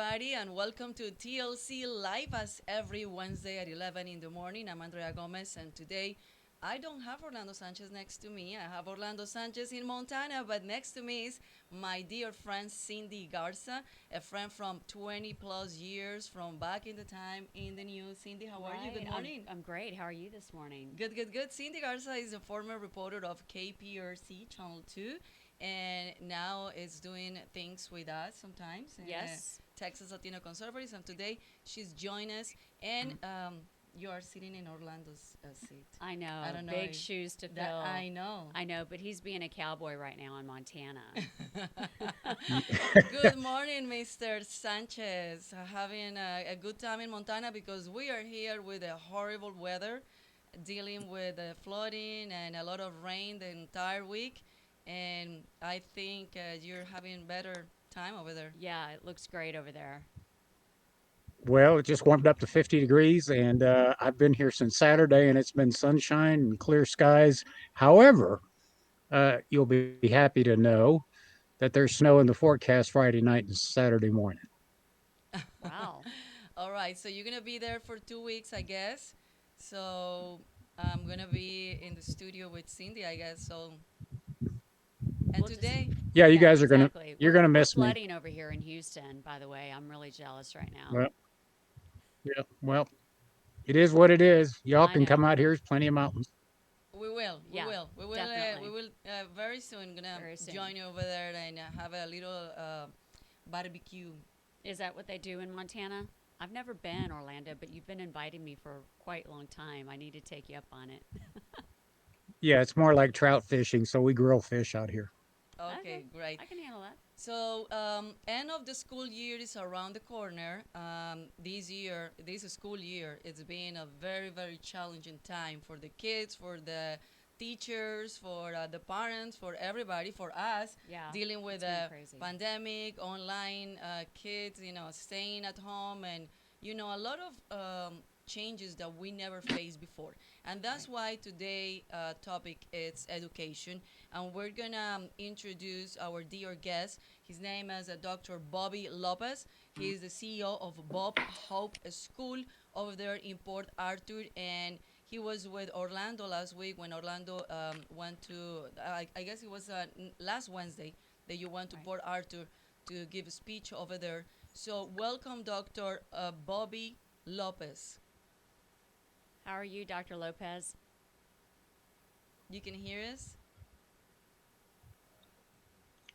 everybody, and welcome to TLC Live as every Wednesday at 11 in the morning. I'm Andrea Gomez, and today I don't have Orlando Sanchez next to me. I have Orlando Sanchez in Montana, but next to me is my dear friend Cindy Garza, a friend from 20 plus years from back in the time in the news. Cindy, how are you? Good Right. I'm, morning. I'm great. How are you this morning? Good, good, good. Cindy Garza is a former reporter of KPRC Channel 2 and now is doing things with us sometimes in Yes. Texas Latino Conservatives. And today she's joined us, and you are sitting in Orlando's seat. I I know. don't know Big if shoes to that fill. I know. I know, but he's being a cowboy right now in Montana. Good morning, Mr. Sanchez. Having a good time in Montana because we are here with a horrible weather, dealing with flooding and a lot of rain the entire week. And I think you're having better time over there. Yeah, it looks great over there. Well, it just warmed up to 50 degrees, and I've been here since Saturday, and it's been sunshine and clear skies. However, you'll be happy to know that there's snow in the forecast Friday night and Saturday morning. Wow. All right, so you're gonna be there for 2 weeks, I guess. So I'm gonna be in the studio with Cindy, I guess. So and We'll just today, Yeah, you Yeah, guys are gonna exactly. you're We're gonna we're miss me. flooding over here in Houston, by the way. I'm really jealous right now. Well, yeah, well, it is what it is. Y'all I can come know. out here. There's plenty of mountains. we will, we Yeah, will, we will, we definitely. will very soon gonna Very soon. join you over there and have a little barbecue. Is that what they do in Montana? I've never been Orlando, but you've been inviting me for quite a long time. I need to take you up on it. Yeah, it's more like trout fishing, so we grill fish out here. Okay. Okay, great. I can handle that. So, end of the school year is around the corner. This year, this school year, it's been a very, very challenging time for the kids, for the teachers, for the parents, for everybody, for us, Yeah, dealing with it's been a crazy. pandemic, online kids, staying at home, and a lot of changes that we never faced before. And that's Right. why today topic is education, and we're gonna introduce our dear guest. His name is Dr. Bobby Lopez. He is the CEO of Bob Hope School over there in Port Arthur, and he was with Orlando last week when Orlando went to, I guess it was last Wednesday that you went to Right. Port Arthur to give a speech over there. So, welcome, Dr. Bobby Lopez. How are you, Dr. Lopez? You can hear us?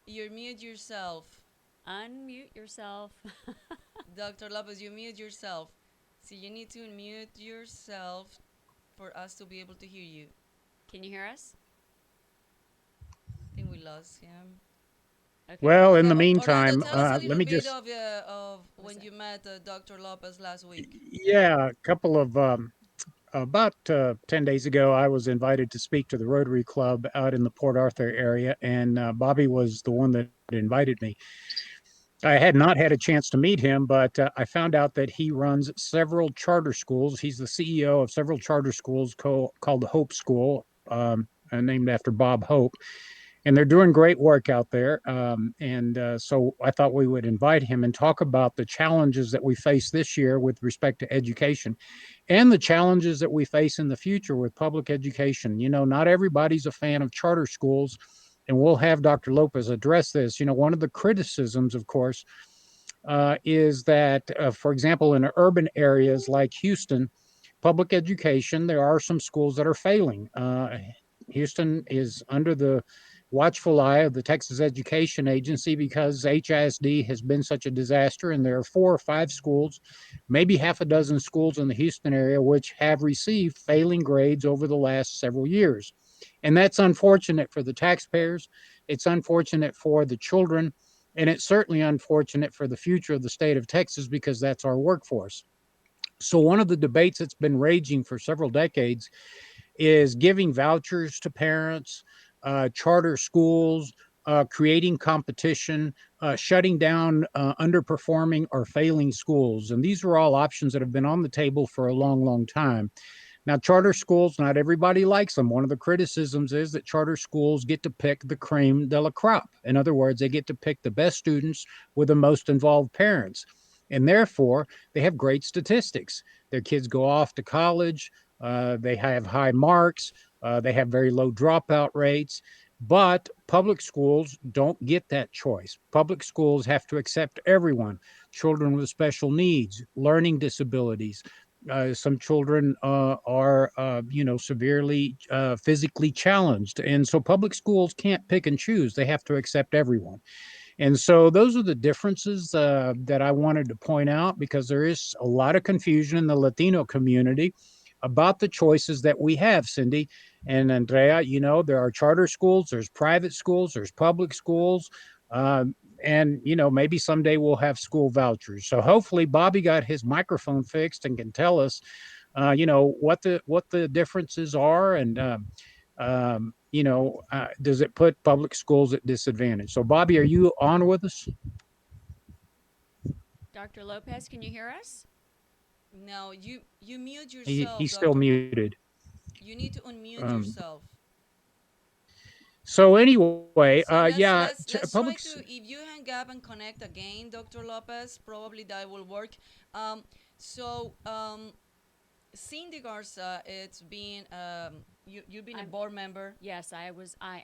You mute yourself. Unmute yourself. Dr. Lopez, you mute yourself. So you need to mute yourself for us to be able to hear you. Can you hear us? I think we lost him. Okay. Well, in Okay, the Orlando, meantime, tell us a let little me bit just of What's when that? you met Dr. Lopez last week. yeah, a couple of about 10 days ago, I was invited to speak to the Rotary Club out in the Port Arthur area, and Bobby was the one that invited me. I had not had a chance to meet him, but I found out that he runs several charter schools. He's the CEO of several charter schools called the Hope School, named after Bob Hope, and they're doing great work out there. And so I thought we would invite him and talk about the challenges that we face this year with respect to education and the challenges that we face in the future with public education. Not everybody's a fan of charter schools, and we'll have Dr. Lopez address this. One of the criticisms, of course, is that, for example, in urban areas like Houston, public education, there are some schools that are failing. Houston is under the watchful eye of the Texas Education Agency because HISD has been such a disaster, and there are 4 or 5 schools, maybe half a dozen schools in the Houston area, which have received failing grades over the last several years. And that's unfortunate for the taxpayers. It's unfortunate for the children. And it's certainly unfortunate for the future of the state of Texas because that's our workforce. So, one of the debates that's been raging for several decades is giving vouchers to parents, charter schools, creating competition, shutting down underperforming or failing schools. And these are all options that have been on the table for a long, long time. Now, charter schools, not everybody likes them. One of the criticisms is that charter schools get to pick the cream de la crop. In other words, they get to pick the best students with the most involved parents. and therefore they have great statistics. Their kids go off to college, they have high marks, they have very low dropout rates. But public schools don't get that choice. Public schools have to accept everyone: children with special needs, learning disabilities. Some children are, severely physically challenged. And so public schools can't pick and choose. They have to accept everyone. And so those are the differences that I wanted to point out, because there is a lot of confusion in the Latino community about the choices that we have, Cindy and Andrea. There are charter schools, there's private schools, there's public schools. And maybe someday we'll have school vouchers. So hopefully Bobby got his microphone fixed and can tell us what the differences are. And does it put public schools at disadvantage? So, Bobby, are you on with us? Dr. Lopez, can you hear us? No, you mute He's yourself, still Doctor. muted. You need to unmute Um, yourself. so anyway, So yeah, let's public. try to, if you hang up and connect again, Dr. Lopez, probably that will work. Um, so Cindy Garza, it's been you've been a I'm board member. Yes, I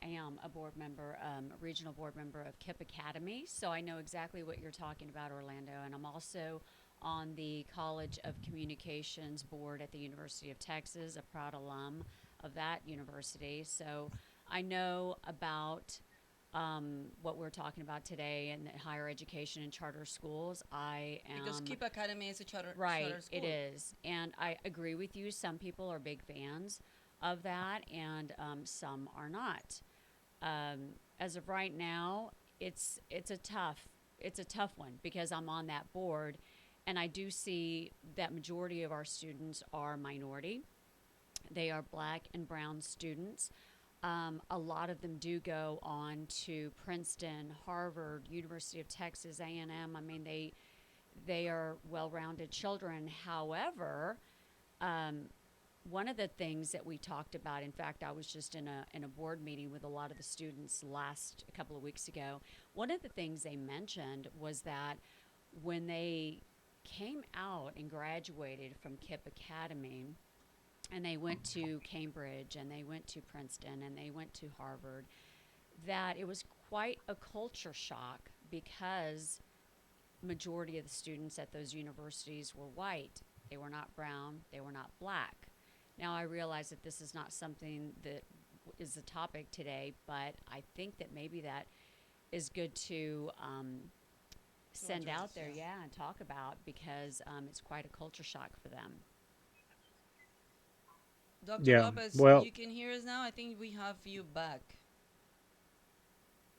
am a board member, a regional board member of KIP Academy, so I know exactly what you're talking about, Orlando. And I'm also on the College of Communications board at the University of Texas, a proud alum of that university. So I know about what we're talking about today and higher education and charter schools. I Because am Keep Academy is a charter Right, it school. is. And I agree with you. Some people are big fans of that, and some are not. As of right now, it's a tough one because I'm on that board, and I do see that majority of our students are minority. They are black and brown students. A lot of them do go on to Princeton, Harvard, University of Texas, A&M. I mean, they are well-rounded children. However, um, one of the things that we talked about, in fact, I was just in a board meeting with a lot of the students last a couple of weeks ago. One of the things they mentioned was that when they came out and graduated from KIP Academy, and they went to Cambridge and they went to Princeton and they went to Harvard, that it was quite a culture shock because majority of the students at those universities were white. They were not brown, they were not black. Now I realize that this is not something that is the topic today, but I think that maybe that is good to To send address, out there, yeah. yeah, and talk about because it's quite a culture shock for them. Dr. Yeah. Lopez, Well, you can hear us now. I think we have you back.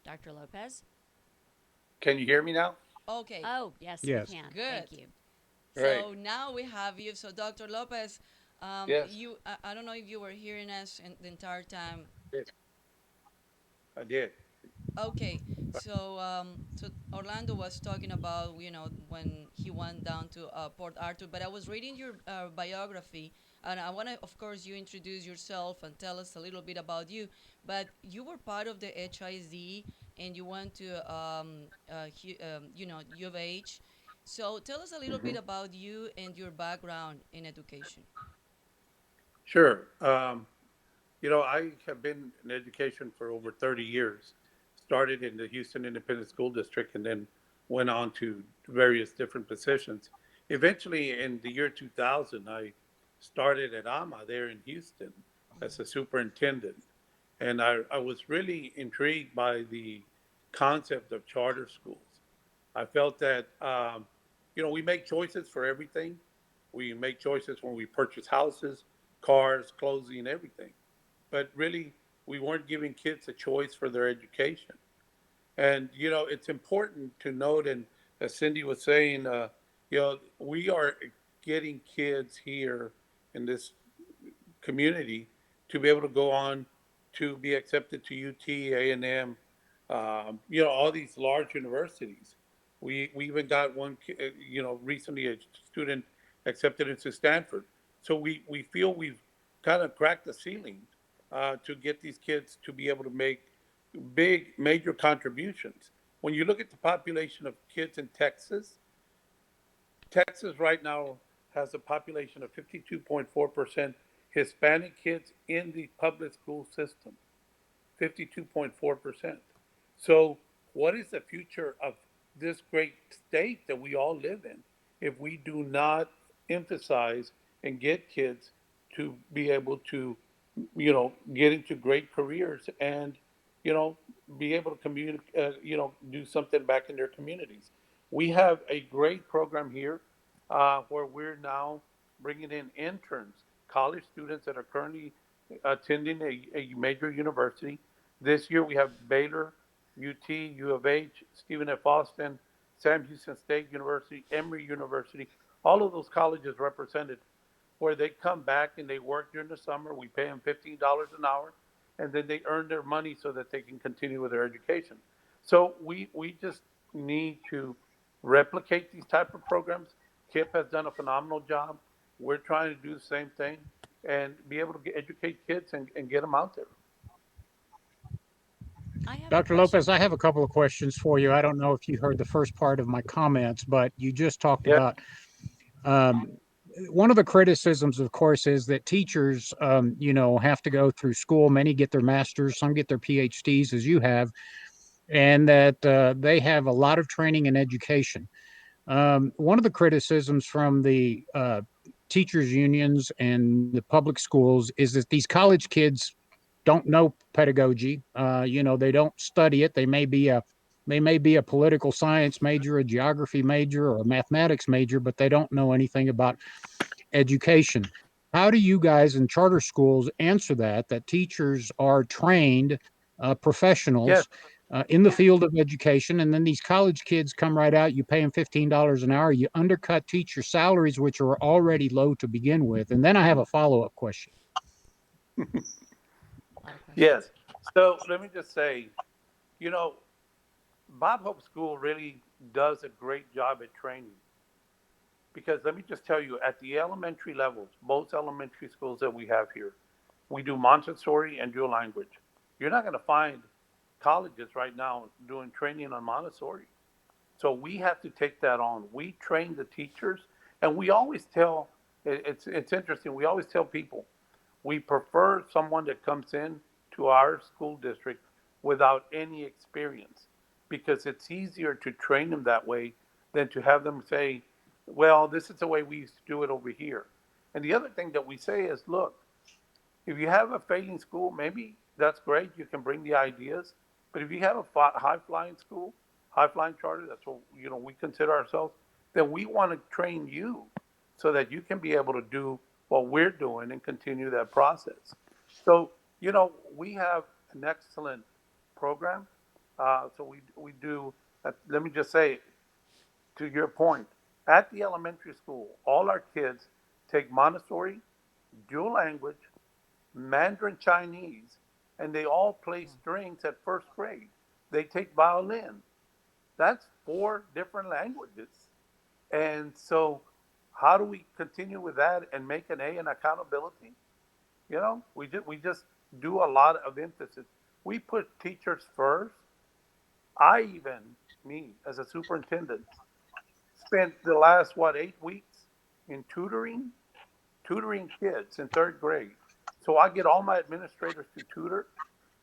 Dr. Lopez? Can you hear me now? Okay, Oh, yes, we yes. can. good. Thank you. Right. So now we have you. So Dr. Lopez, Yes. I don't know if you were hearing us in the entire time. Yes, I did. Okay, so Orlando was talking about when he went down to Port Arthur, but I was reading your biography, and I want to, of course, you introduce yourself and tell us a little bit about you. But you were part of the HIZ, and you went to U of H. So tell us a little Hmm. bit about you and your background in education. Sure. I have been in education for over 30 years. Started in the Houston Independent School District and then went on to various different positions. Eventually, in the year 2000, I started at AMA there in Houston as a superintendent. And I was really intrigued by the concept of charter schools. I felt that, we make choices for everything. We make choices when we purchase houses, cars, clothing, everything. But really, we weren't giving kids a choice for their education. And, it's important to note, and as Cindy was saying, we are getting kids here in this community to be able to go on to be accepted to UT, A&M, all these large universities. We even got one, recently a student accepted into Stanford. So we feel we've kind of cracked the ceiling to get these kids to be able to make big, major contributions. When you look at the population of kids in Texas, Texas right now has a population of 52.4% Hispanic kids in the public school system. 52.4%. So, what is the future of this great state that we all live in if we do not emphasize and get kids to be able to, get into great careers and, you know, be able to communicate, do something back in their communities? We have a great program here where we're now bringing in interns, college students that are currently attending a major university. This year we have Baylor, UT, U of H, Stephen F. Austin, Sam Houston State University, Emory University, all of those colleges represented, where they come back and they work during the summer. We pay them $15 an hour, and then they earn their money so that they can continue with their education. So we just need to replicate these type of programs. KIP has done a phenomenal job. We're trying to do the same thing and be able to educate kids and get them out there. I have a Dr. question Lopez, I for have a you. couple of questions for you. I don't know if you heard the first part of my comments, but you just talked Yeah. about um, one of the criticisms, of course, is that teachers, have to go through school. Many get their masters, some get their PhDs, as you have, and that they have a lot of training and education. One of the criticisms from the teachers' unions and the public schools is that these college kids don't know pedagogy. They don't study it. They may be a political science major, a geography major, or a mathematics major, but they don't know anything about education. How do you guys in charter schools answer that? That teachers are trained Yes. professionals in the field of education, and then these college kids come right out. You pay them $15 an hour. You undercut teacher salaries, which are already low to begin with. And then I have a follow-up question. A lot of Yes. questions. So let me just say, you know, Bob Hope School really does a great job at training. Because let me just tell you, at the elementary levels, both elementary schools that we have here, we do Montessori and dual language. You're not going to find colleges right now doing training on Montessori. So we have to take that on. We train the teachers, and we always tell. It's interesting. We always tell people we prefer someone that comes in to our school district without any experience because it's easier to train them that way than to have them say, "Well, this is the way we used to do it over here." And the other thing that we say is, "Look, if you have a failing school, maybe that's great. You can bring the ideas. But if you have a high flying school, high flying charter, that's what we consider ourselves. Then we want to train you so that you can be able to do what we're doing and continue that process. So we have an excellent program. So we do. Let me just say, to your point, at the elementary school, all our kids take Montessori, dual language, Mandarin Chinese, and they all play strings at first grade. They take violin. That's four different languages. And so, how do we continue with that and make an A in accountability? We just do a lot of emphasis. We put teachers first. I even, me as a superintendent, spent the last 8 weeks in tutoring kids in third grade. So I get all my administrators to tutor.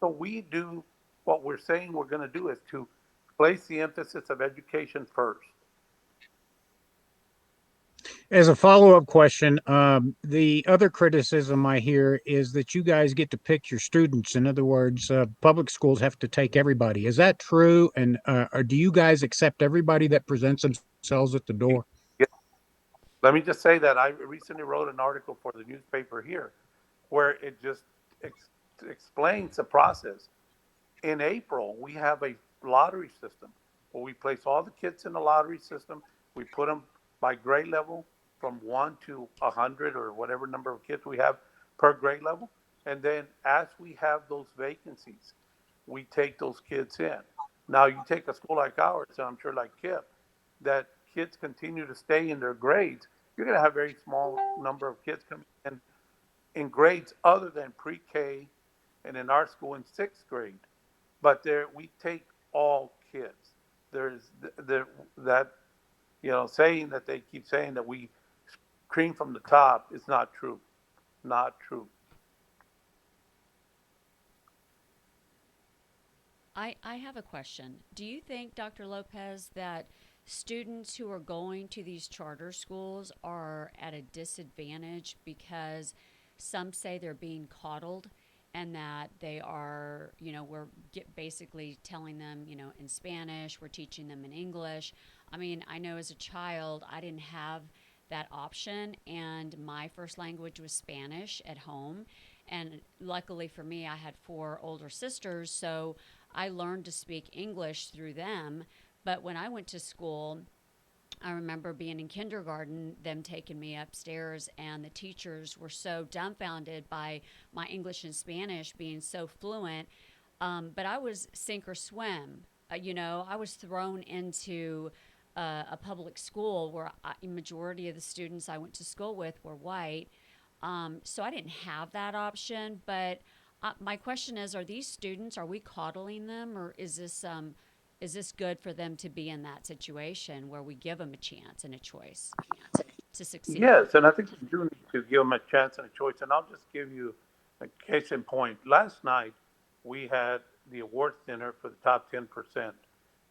So we do what we're saying we're going to do is to place the emphasis of education first. As a follow-up question, the other criticism I hear is that you guys get to pick your students. In other words, public schools have to take everybody. Is that true? And or do you guys accept everybody that presents themselves at the door? Yeah. Let me just say that I recently wrote an article for the newspaper here where it just ex- explains the process. In April, we have a lottery system where we place all the kids in the lottery system. We put them by grade level from 1 to 100 or whatever number of kids we have per grade level. And then as we have those vacancies, we take those kids in. Now, you take a school like ours, and I'm sure like KIP, that kids continue to stay in their grades, you're going to have a very small number of kids coming in grades other than pre-K and in our school in sixth grade. But there we take all kids. There's there that Saying that they keep saying that we cream from the top is not true. Not true. I have a question. Do you think, Dr. Lopez, that students who are going to these charter schools are at a disadvantage because some say they're being coddled and that they are, basically telling them, in Spanish, we're teaching them in English. I mean, I know as a child, I didn't have that option, and my first language was Spanish at home. And luckily for me, I had four older sisters, so I learned to speak English through them. But when I went to school, I remember being in kindergarten, them taking me upstairs, and the teachers were so dumbfounded by my English and Spanish being so fluent. But I was sink or swim. I was thrown into a public school where a majority of the students I went to school with were white. So I didn't have that option. But my question is: are these students? Are we coddling them, or is this good for them to be in that situation where we give them a chance and a choice to succeed? Yes, and I think we do need to give them a chance and a choice. And I'll just give you a case in point. Last night, we had the awards dinner for the top 10%,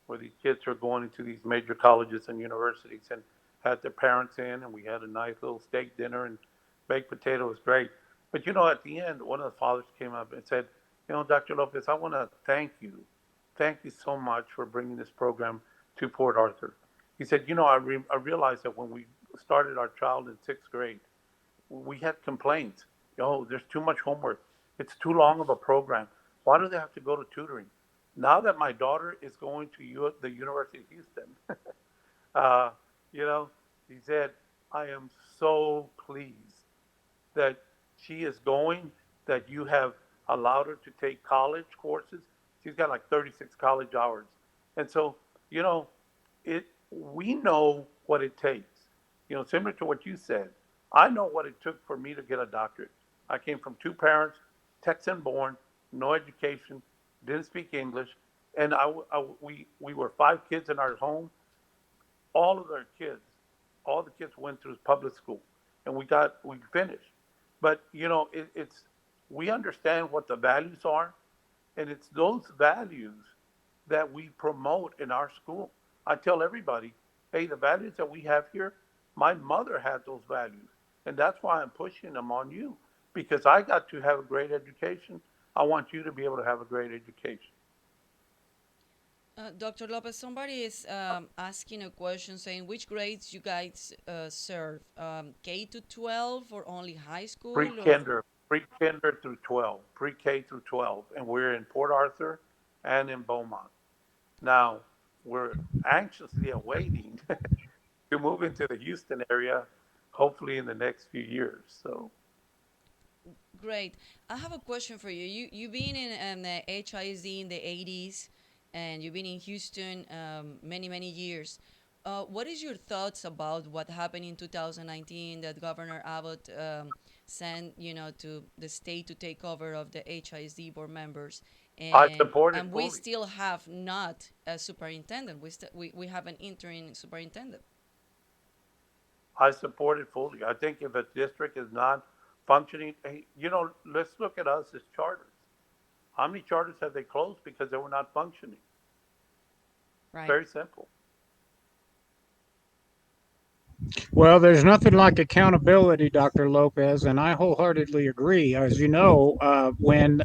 where these kids are going into these major colleges and universities and had their parents in, and we had a nice little steak dinner and baked potato was great. But at the end, one of the fathers came up and said, Dr. Lopez, I want to thank you. Thank you so much for bringing this program to Port Arthur. He said, I realized that when we started our child in sixth grade, we had complaints. There's too much homework. It's too long of a program. Why do they have to go to tutoring? Now that my daughter is going to the University of Houston, uh, you know, he said, I am so pleased that she is going, that you have allowed her to take college courses. She's got like 36 college hours. And so, you know, we know what it takes. Similar to what you said, I know what it took for me to get a doctorate. I came from two parents, Texan born, no education, didn't speak English, and we were five kids in our home. All of our kids, all the kids went through public school, and we finished. But it's we understand what the values are, and it's those values that we promote in our school. I tell everybody, hey, the values that we have here, my mother had those values, and that's why I'm pushing them on you, because I got to have a great education. I want you to be able to have a great education. Dr. Lopez, somebody is asking a question saying which grades you guys serve, K to 12 or only high school or Pre-kinder, pre-kinder through 12, pre-K through 12, and we're in Port Arthur and in Beaumont. Now, we're anxiously awaiting to move into the Houston area, hopefully in the next few years. So, great. I have a question for you. You've been in the HISD in the 80s, and you've been in Houston many years. What is your thoughts about what happened in 2019 that Governor Abbott sent to the state to take over of the HISD board members, I and support it and we fully. still have not a superintendent. We have an interim superintendent. I support it fully. I think if a district is not functioning, hey, let's look at us as charters. How many charters have they closed because they were not functioning? Right. Very simple. Well, there's nothing like accountability, Dr. Lopez, and I wholeheartedly agree. As you know, when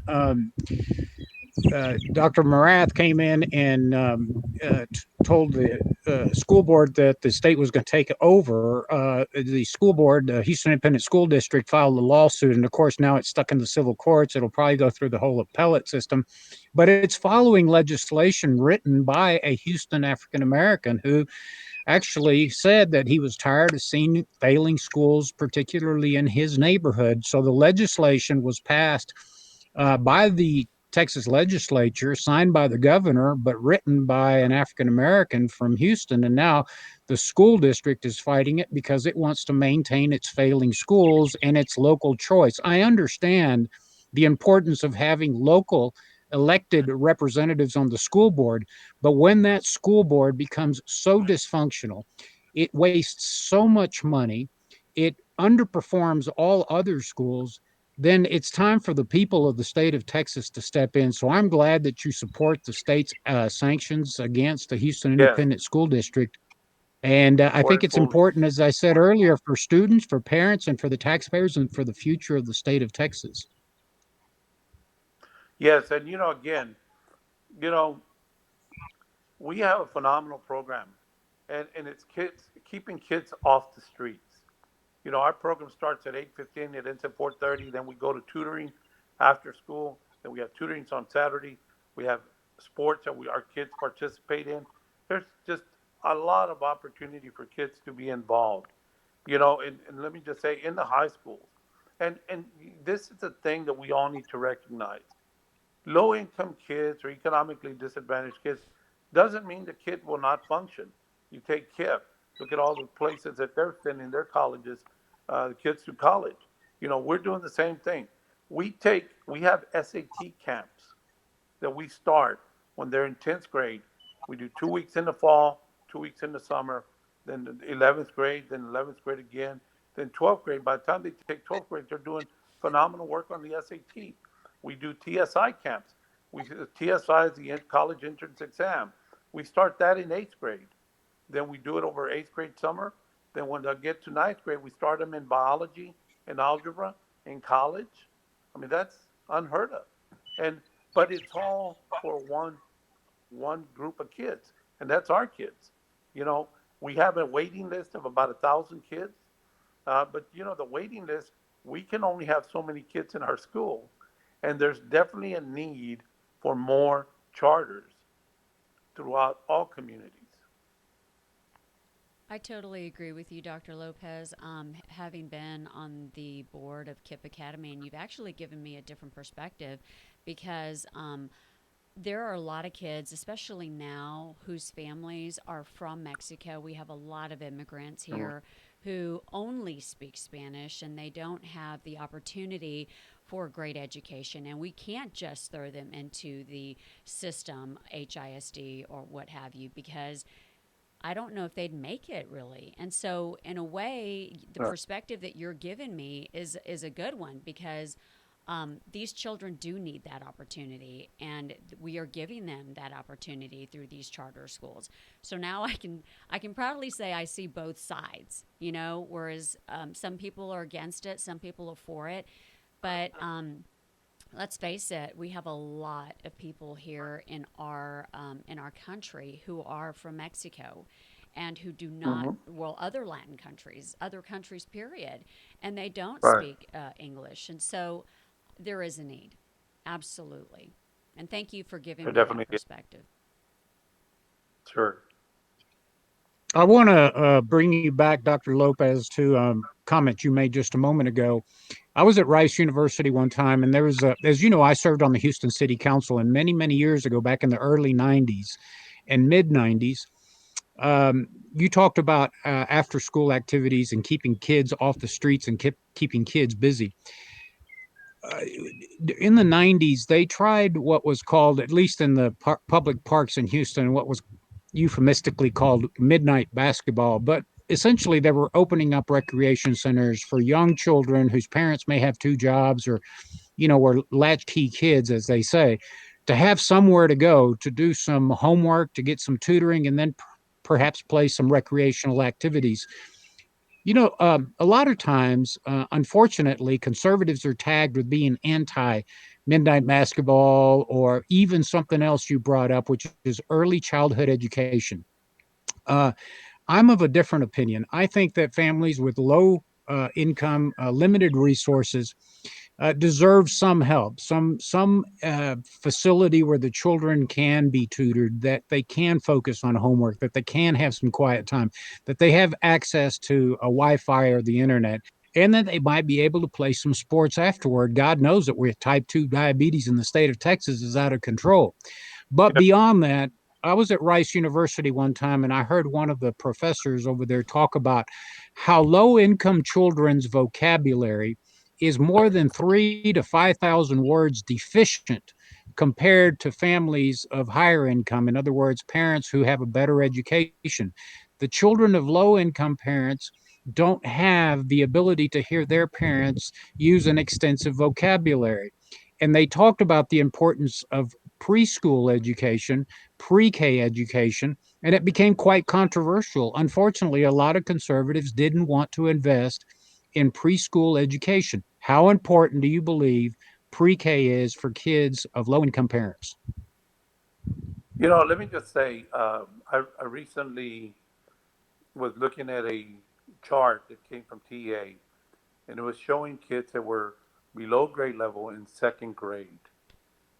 Dr. Marath came in and told the school board that the state was going to take over, the school board, the Houston Independent School District, filed a lawsuit. And of course, now it's stuck in the civil courts. It'll probably go through the whole appellate system. But it's following legislation written by a Houston African American who actually said that he was tired of seeing failing schools, particularly in his neighborhood. So the legislation was passed by the Texas legislature, signed by the governor, but written by an African American from Houston. And now the school district is fighting it because it wants to maintain its failing schools and its local choice. I understand the importance of having local elected representatives on the school board, but when that school board becomes so dysfunctional, it wastes so much money, it underperforms all other schools, then it's time for the people of the state of Texas to step in. So I'm glad that you support the state's sanctions against the Houston Yes, Independent School District. And I support think it it's fully. important, as I said earlier, for students, for parents, and for the taxpayers, and for the future of the state of Texas. Yes, and again, you know, we have a phenomenal program, and it's kids keeping kids off the streets. Our program starts at 8:15. It ends at 4:30. Then we go to tutoring after school. Then we have tutorings on Saturday. We have sports that our kids participate in. There's just a lot of opportunity for kids to be involved. And let me just say, in the high schools, and this is a thing that we all need to recognize. Low income kids or economically disadvantaged kids doesn't mean the kid will not function. You take KIPP, look at all the places that they're sending their colleges, the kids to college. We're doing the same thing. We have SAT camps that we start when they're in 10th grade. We do 2 weeks in the fall, 2 weeks in the summer, then the 11th grade, then 11th grade again, then 12th grade. By the time they take 12th grade, they're doing phenomenal work on the SAT. We do TSI camps. TSI is the college entrance exam. We start that in 8th grade. Then we do it over 8th grade summer. Then when they get to 9th grade, we start them in biology and algebra in college. I mean, that's unheard of. And but it's all for one group of kids, and that's our kids. You know, we have a waiting list of about 1,000 kids, but the waiting list, we can only have so many kids in our school, and there's definitely a need for more charters throughout all communities. I totally agree with you, Dr. Lopez. Having been on the board of KIPP Academy, and you've actually given me a different perspective because there are a lot of kids, especially now, whose families are from Mexico. We have a lot of immigrants Mhm. here who only speak Spanish and they don't have the opportunity for a great education. And we can't just throw them into the system, HISD or what have you, because I don't know if they'd make it really. And so, in a way, the Right. perspective that you're giving me is a good one because these children do need that opportunity, and we are giving them that opportunity through these charter schools. So now I can proudly say I see both sides. Whereas some people are against it, some people are for it, but let's face it, we have a lot of people here in our country who are from Mexico and who do not, Mhm. well, other countries, period, and they don't Right. speak English. And so there is a need. Absolutely. And thank you for giving It me that definitely is. perspective. Sure. I want to bring you back, Dr. Lopez, to comment you made just a moment ago. I was at Rice University one time, and there was as you know, I served on the Houston City Council, and many, many years ago, back in the early '90s and mid '90s, you talked about after school activities and keeping kids off the streets and keeping kids busy. Uh, in the '90s, they tried what was called, at least in the public parks in Houston, what was euphemistically called midnight basketball. But essentially, they were opening up recreation centers for young children whose parents may have two jobs or, were latchkey kids, as they say, to have somewhere to go to do some homework, to get some tutoring, and then perhaps play some recreational activities. A lot of times, unfortunately, conservatives are tagged with being anti midnight basketball or even something else you brought up, which is early childhood education. Uh, I'm of a different opinion. I think that families with low income, limited resources, deserve some help, some facility where the children can be tutored, that they can focus on homework, that they can have some quiet time, that they have access to a Wi-Fi or the internet, and that they might be able to play some sports afterward. God knows that with type 2 diabetes in the state of Texas is out of control. But Yeah. beyond that, I was at Rice University one time and I heard one of the professors over there talk about how low income children's vocabulary is more than 3 to 5,000 words deficient compared to families of higher income. In other words, parents who have a better education. The children of low income parents don't have the ability to hear their parents use an extensive vocabulary. And they talked about the importance of preschool education, pre K education, and it became quite controversial. Unfortunately, a lot of conservatives didn't want to invest in preschool education. How important do you believe pre K is for kids of low income parents? Let me just say, I recently was looking at a chart that came from TA, and it was showing kids that were below grade level in second grade.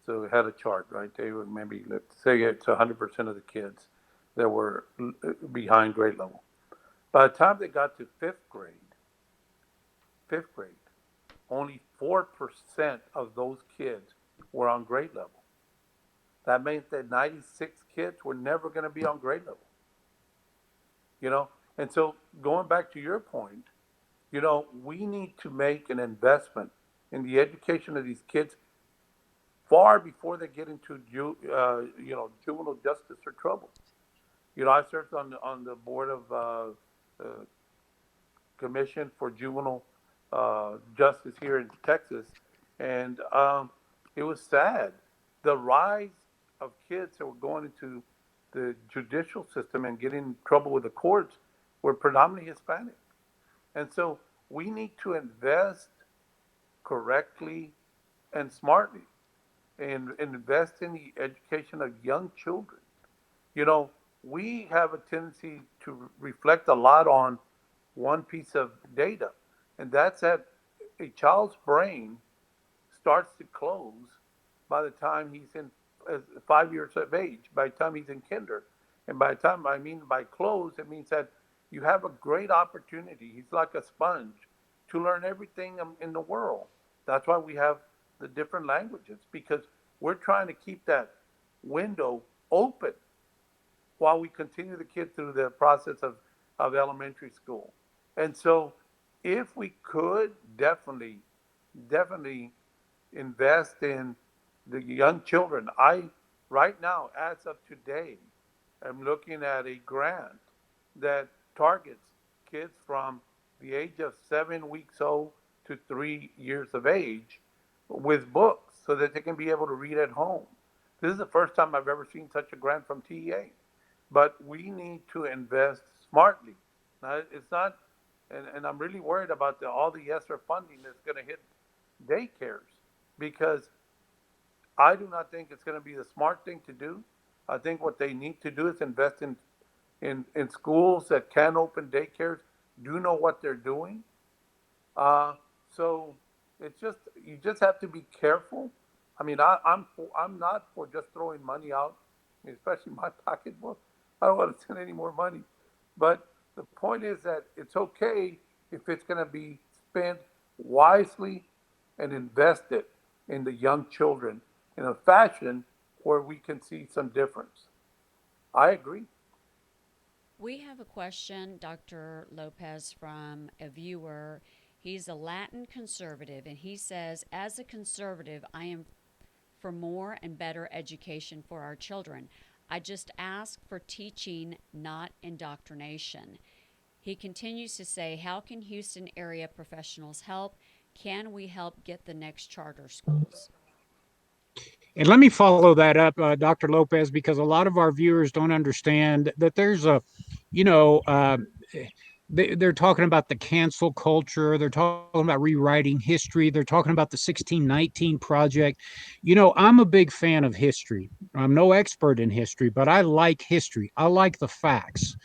So it had a chart, right? They were maybe, let's say it's 100% of the kids that were behind grade level. By the time they got to fifth grade, only 4% of those kids were on grade level. That meant that 96 kids were never going to be on grade level, you know? And so going back to your point, we need to make an investment in the education of these kids far before they get into juvenile justice or trouble. I served on the board of uh, commission for juvenile justice here in Texas, and it was sad the rise of kids that were going into the judicial system and getting in trouble with the courts were predominantly Hispanic, and so we need to invest correctly and smartly and invest in the education of young children. You know, we have a tendency to reflect a lot on one piece of data, and that's that a child's brain starts to close by the time he's in 5 years of age, by the time he's in kinder. And by the time, I mean by close, it means that you have a great opportunity. He's like a sponge to learn everything in the world. That's why we have the different languages, because we're trying to keep that window open while we continue the kid through the process of elementary school. And so if we could definitely invest in the young children. Right now, as of today, am looking at a grant that targets kids from the age of 7 weeks old to 3 years of age with books so that they can be able to read at home. This is the first time I've ever seen such a grant from TEA. But we need to invest smartly. Now, it's not, and I'm really worried about all the ESSER funding that's going to hit daycares because I do not think it's going to be the smart thing to do. I think what they need to do is invest in schools that can open daycares, do know what they're doing. Uh, so it's just you just have to be careful. I mean, I'm not for just throwing money out, especially my pocketbook. I don't want to send any more money. But the point is that it's okay if it's going to be spent wisely and invested in the young children in a fashion where we can see some difference. I agree. We have a question, Dr. Lopez, from a viewer. He's a Latin conservative, and he says, as a conservative, I am for more and better education for our children. I just ask for teaching, not indoctrination. He continues to say, how can Houston area professionals help? Can we help get the next charter schools? And let me follow that up, Dr. Lopez, because a lot of our viewers don't understand that there's a, you know, they're talking about the cancel culture. They're talking about rewriting history. They're talking about the 1619 project. I'm a big fan of history. I'm no expert in history, but I like history. I like the facts.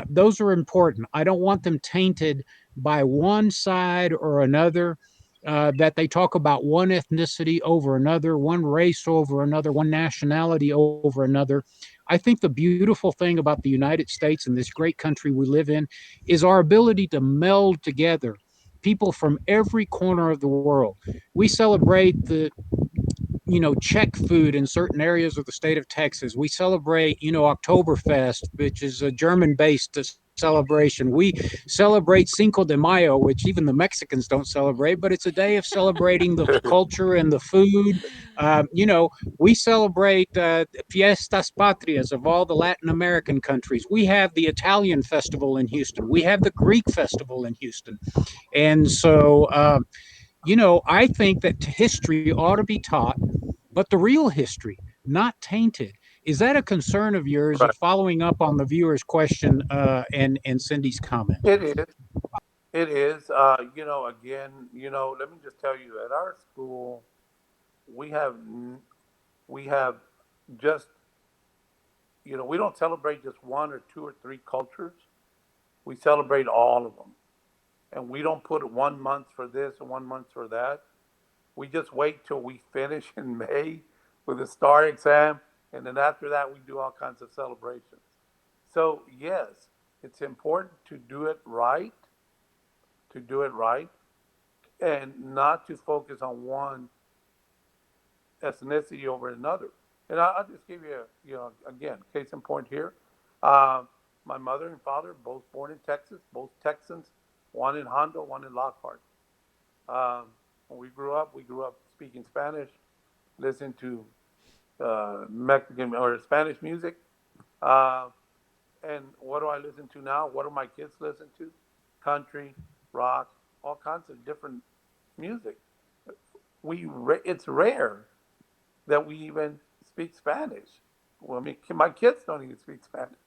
Those are important. I don't want them tainted by one side or another. That they talk about one ethnicity over another, one race over another, one nationality over another. I think the beautiful thing about the United States and this great country we live in is our ability to meld together people from every corner of the world. We celebrate the Czech food in certain areas of the state of Texas. We celebrate, Oktoberfest, which is a German-based celebration. We celebrate Cinco de Mayo, which even the Mexicans don't celebrate, but it's a day of celebrating the culture and the food. You know, we celebrate Fiestas Patrias of all the Latin American countries. We have the Italian festival in Houston. We have the Greek festival in Houston. And so, you know, I think that history ought to be taught, but the real history, not tainted. Is that a concern of yours, Right. following up on the viewer's question and Cindy's comment? It is. It is. Again, let me just tell you, at our school, we have we have just, we don't celebrate just one or two or three cultures. We celebrate all of them, and we don't put 1 month for this and 1 month for that. We just wait till we finish in May with a star exam, and then after that, we do all kinds of celebrations. So yes, it's important to do it right, and not to focus on one ethnicity over another. And I'll just give you, again, case in point here. Uh, my mother and father, both born in Texas, both Texans, one in Hondo, one in Lockhart. When we grew up speaking Spanish, listening to Mexican or Spanish music. Uh, and what do I listen to now? What do my kids listen to? Country, rock, all kinds of different music. It's rare that we even speak Spanish. Well, I mean, my kids don't even speak Spanish.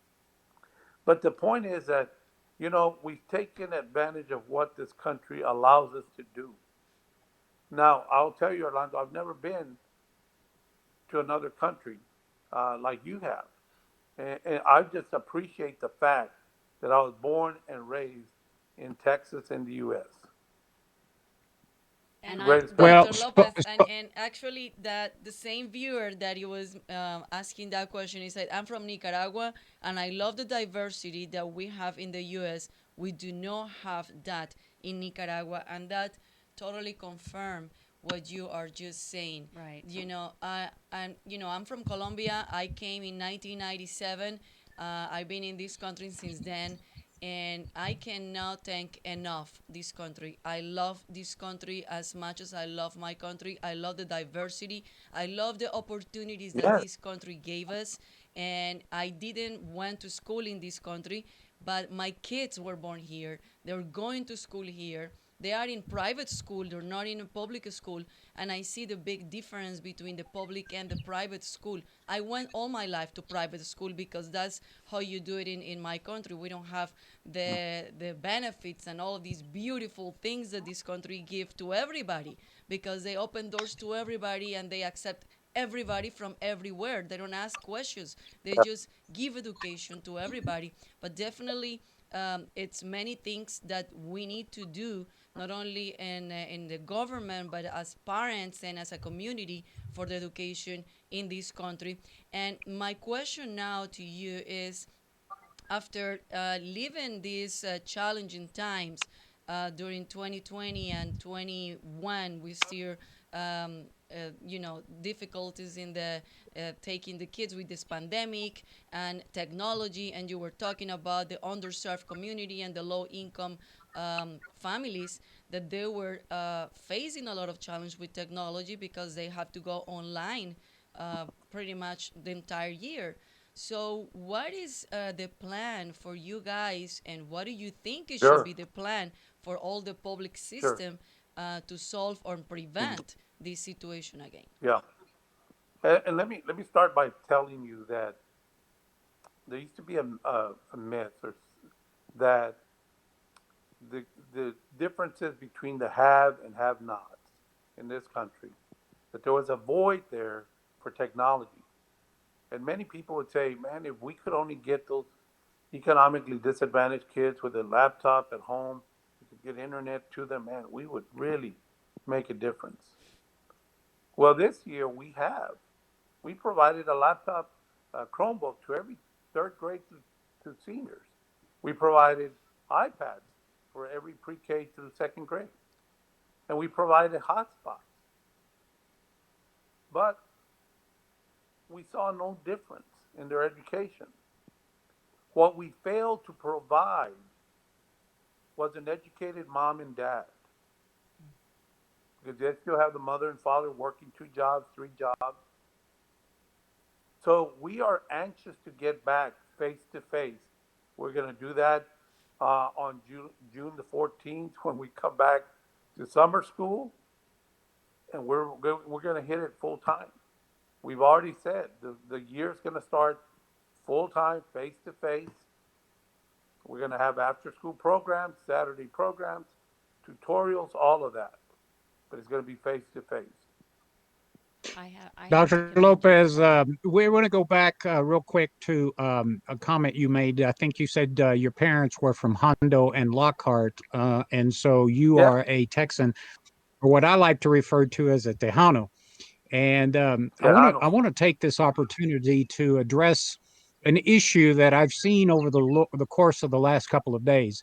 But the point is that, we've taken advantage of what this country allows us to do. Now, I'll tell you, Orlando, I've never been to another country like you have. And I just appreciate the fact that I was born and raised in Texas in the U.S. And Greatest Well, Dr. country. Lopez, and actually, that the same viewer that he was asking that question, he said, "I'm from Nicaragua, and I love the diversity that we have in the U.S. We do not have that in Nicaragua, and that totally confirm what you are just saying. Right. I'm from Colombia. I came in 1997. I've been in this country since then, and I cannot thank enough this country. I love this country as much as I love my country. I love the diversity. I love the opportunities that Yes. this country gave us. And I didn't went to school in this country, but my kids were born here. They're going to school here. They are in private school, they're not in a public school, and I see the big difference between the public and the private school. I went all my life to private school because that's how you do it in my country. We don't have the benefits and all of these beautiful things that this country give to everybody, because they open doors to everybody and they accept everybody from everywhere. They don't ask questions. They just give education to everybody. But definitely, it's many things that we need to do, not only in the government, but as parents and as a community, for the education in this country. And my question now to you is, after living these challenging times during 2020 and 21, we still difficulties in the taking the kids with this pandemic and technology, and you were talking about the underserved community and the low income families, that they were facing a lot of challenge with technology because they have to go online pretty much the entire year. So, what is the plan for you guys, and what do you think it should Sure. be the plan for all the public Sure. system to solve or prevent this situation again? Yeah. And let me start by telling you that there used to be a myth that the the differences between the have and have nots in this country, that there was a void there for technology. And many people would say, man, if we could only get those economically disadvantaged kids with a laptop at home, we could get internet to them, man, we would really make a difference. Well, this year we have. We provided a laptop, Chromebook to every third grade to seniors. We provided iPads for every pre-K through second grade. And we provided hotspots. But we saw no difference in their education. What we failed to provide was an educated mom and dad, because they still have the mother and father working 2 jobs, 3 jobs. So we are anxious to get back face to face. We're going to do that on June the 14th when we come back to summer school, and we're going to hit it full time. We've already said the year's going to start full time, face to face. We're going to have after school programs, Saturday programs, tutorials, all of that. But it's going to be face to face. I have to Dr. commend you for Lopez, that. we want to go back real quick to a comment you made. I think you said your parents were from Hondo and Lockhart, and so you Yeah, are a Texan, or what I like to refer to as a Tejano. And Tejano. I want to take this opportunity to address an issue that I've seen over the course of the last couple of days.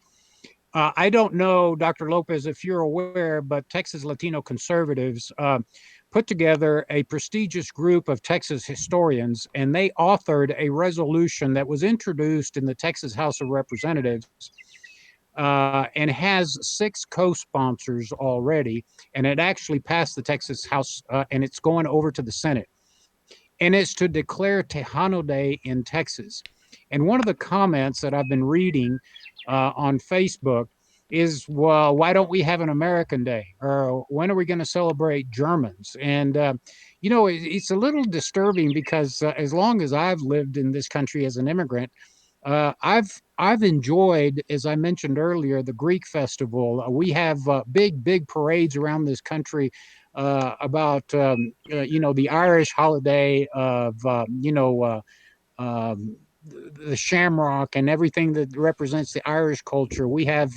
I don't know, Dr. Lopez, if you're aware, but Texas Latino Conservatives put together a prestigious group of Texas historians, and they authored a resolution that was introduced in the Texas House of Representatives and has 6 co-sponsors already. And it actually passed the Texas House, and it's going over to the Senate. And it's to declare Tejano Day in Texas. And one of the comments that I've been reading on Facebook is, well, why don't we have an American Day? Or when are we going to celebrate Germans? And, it's a little disturbing because as long as I've lived in this country as an immigrant, I've enjoyed, as I mentioned earlier, the Greek festival. We have big parades around this country about the Irish holiday of the Shamrock and everything that represents the Irish culture. We have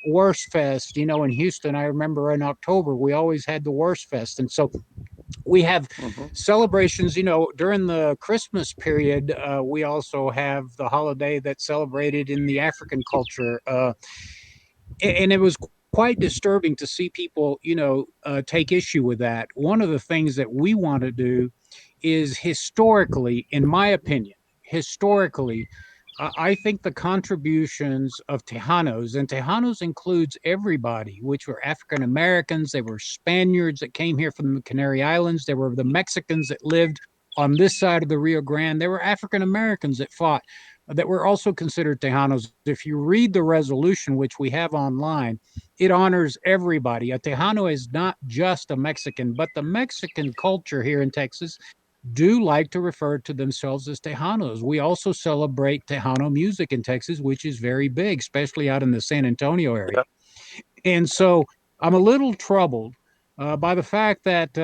Worst Fest, in Houston. I remember in October we always had the Worst Fest, and so we have Mm-hmm. celebrations. During the Christmas period, we also have the holiday that's celebrated in the African culture, and it was quite disturbing to see people, take issue with that. One of the things that we want to do is historically, in my opinion, historically, I think the contributions of Tejanos, and Tejanos includes everybody, which were African Americans, they were Spaniards that came here from the Canary Islands, there were the Mexicans that lived on this side of the Rio Grande, there were African Americans that fought that were also considered Tejanos. If you read the resolution, which we have online, it honors everybody. A Tejano is not just a Mexican, but the Mexican culture here in Texas do like to refer to themselves as Tejanos. We also celebrate Tejano music in Texas, which is very big, especially out in the San Antonio area. Yeah. And so I'm a little troubled by the fact that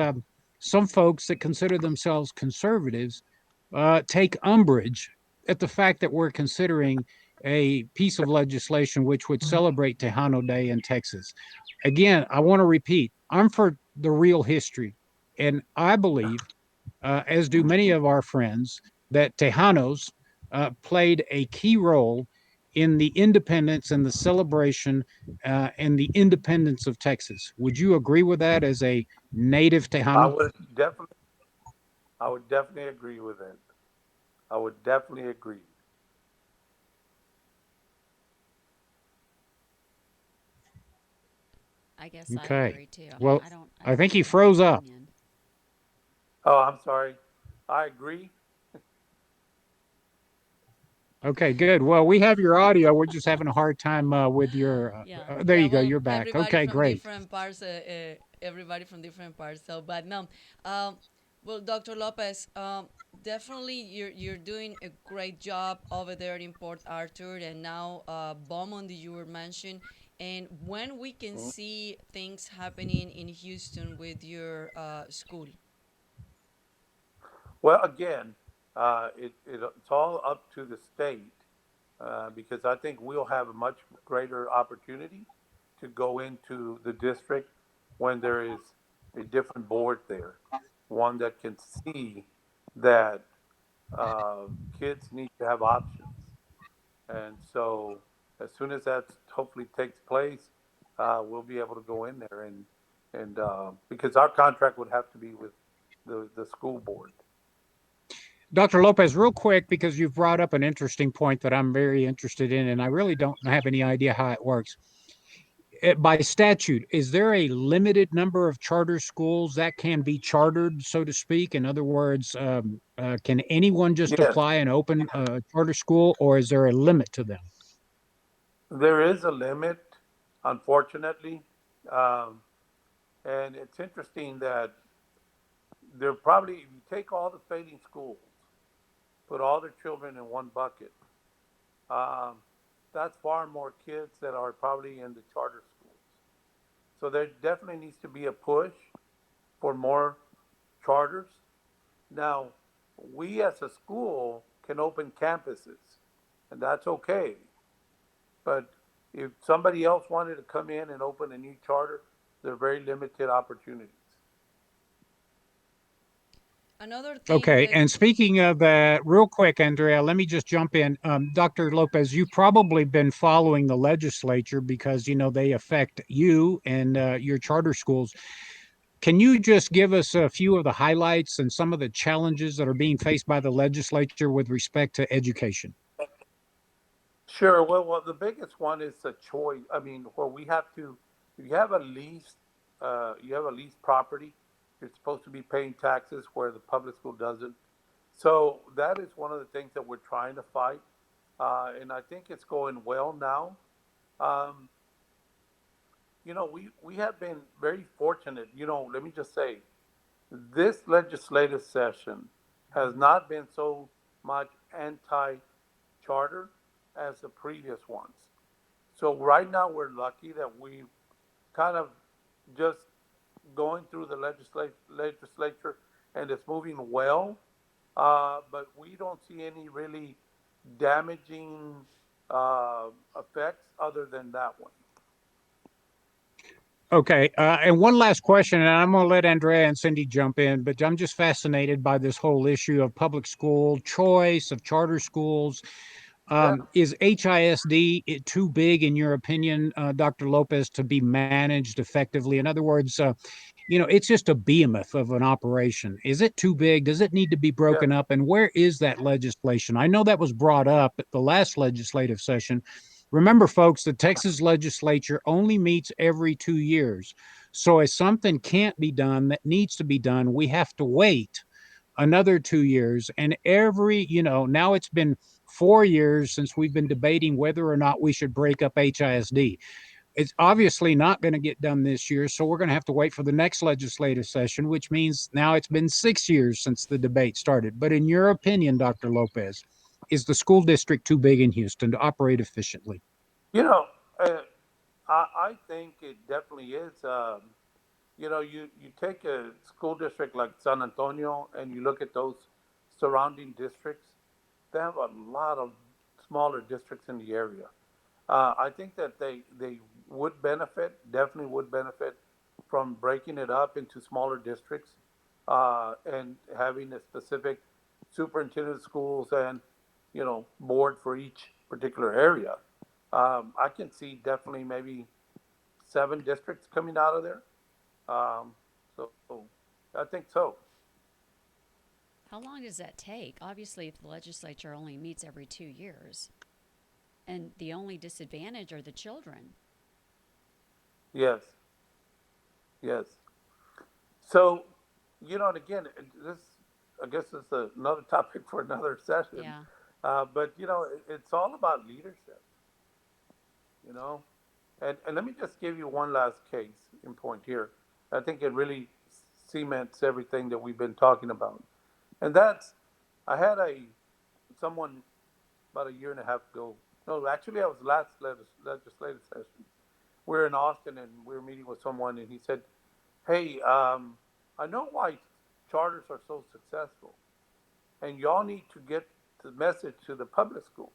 some folks that consider themselves conservatives take umbrage at the fact that we're considering a piece of legislation which would celebrate Tejano Day in Texas. Again, I want to repeat, I'm for the real history. And I believe, as do many of our friends, that Tejanos played a key role in the independence and the celebration and the independence of Texas. Would you agree with that as a native I Tejano? would definitely, I would definitely agree with it. I would definitely agree. I guess I Okay. agree too. Well, I I don't think have he a different froze up. opinion. Oh, I'm sorry. I agree. Okay, good. Well, we have your audio. We're just having a hard time with your. Yeah. There Yeah, you go. well, You're back. everybody Okay, from great. different parts, everybody from different parts. So, but no, um, well, Dr. Lopez, definitely you're doing a great job over there in Port Arthur, and now Beaumont that you were mentioned. And when we can Mhm. see things happening in Houston with your school. Well, again, it's all up to the state, because I think we'll have a much greater opportunity to go into the district when there is a different board there, one that can see that uh, kids need to have options. And so, as soon as that hopefully takes place, we'll be able to go in there and because our contract would have to be with the school board. Dr. Lopez, real quick, because you've brought up an interesting point that I'm very interested in, and I really don't have any idea how it works. By statute, is there a limited number of charter schools that can be chartered, so to speak? In other words, can anyone just Yes, apply and open a charter school, or is there a limit to them? there is a limit, unfortunately. Um, and it's interesting that there probably, if you take all the failing schools, put all the children in one bucket, um, that's far more kids that are probably in the charter schools. So there definitely needs to be a push for more charters. Now, we as a school can open campuses, and that's okay. But if somebody else wanted to come in and open a new charter, there are very limited opportunities. Another thing Okay, is, and speaking of that, real quick, Andrea, let me just jump in. Dr. Lopez, you've probably been following the legislature because you know they affect you and your charter schools. Can you just give us a few of the highlights and some of the challenges that are being faced by the legislature with respect to education? Sure. Well, the biggest one is the choice. I mean, where we have to, if you have a leased property, you're supposed to be paying taxes where the public school doesn't. So that is one of the things that we're trying to fight, and I think it's going well now. Um, we have been very fortunate. Let me just say, this legislative session has not been so much anti-charter as the previous ones. So right now we're lucky that we kind of just going through the legislature and it's moving well, but we don't see any really damaging effects other than that one. Okay, and one last question, and I'm going to let Andrea and Cindy jump in, but I'm just fascinated by this whole issue of public school choice, of charter schools. Yeah, Is HISD too big, in your opinion, Dr. Lopez, to be managed effectively? In other words, it's just a behemoth of an operation. Is it too big? Does it need to be yeah. broken up? And where is that legislation? I know that was brought up at the last legislative session. Remember, folks, the Texas legislature only meets every 2 years. So if something can't be done that needs to be done, we have to wait another 2 years. And now it's been 4 years since we've been debating whether or not we should break up HISD. It's obviously not going to get done this year, so we're going to have to wait for the next legislative session, which means now it's been 6 years since the debate started. But in your opinion, Dr. Lopez, is the school district too big in Houston to operate efficiently? You know, uh, I think it definitely is. You take a school district like San Antonio and you look at those surrounding districts, they have a lot of smaller districts in the area. I think that they would benefit, definitely would benefit from breaking it up into smaller districts and having a specific superintendent of schools and board for each particular area. I can see definitely maybe 7 districts coming out of there. So I think so. How long does that take? Obviously, if the legislature only meets every 2 years, and the only disadvantage are the children. Yes, yes. So, and again, this I guess is another topic for another session. Yeah. But it's all about leadership. You know, and let me just give you one last case in point here. I think it really cements everything that we've been talking about, and that's I had someone about a year and a half ago. No, actually, I was last legislative session. We were in Austin and we were meeting with someone, and he said, "Hey, I know why charters are so successful, and y'all need to get the message to the public schools."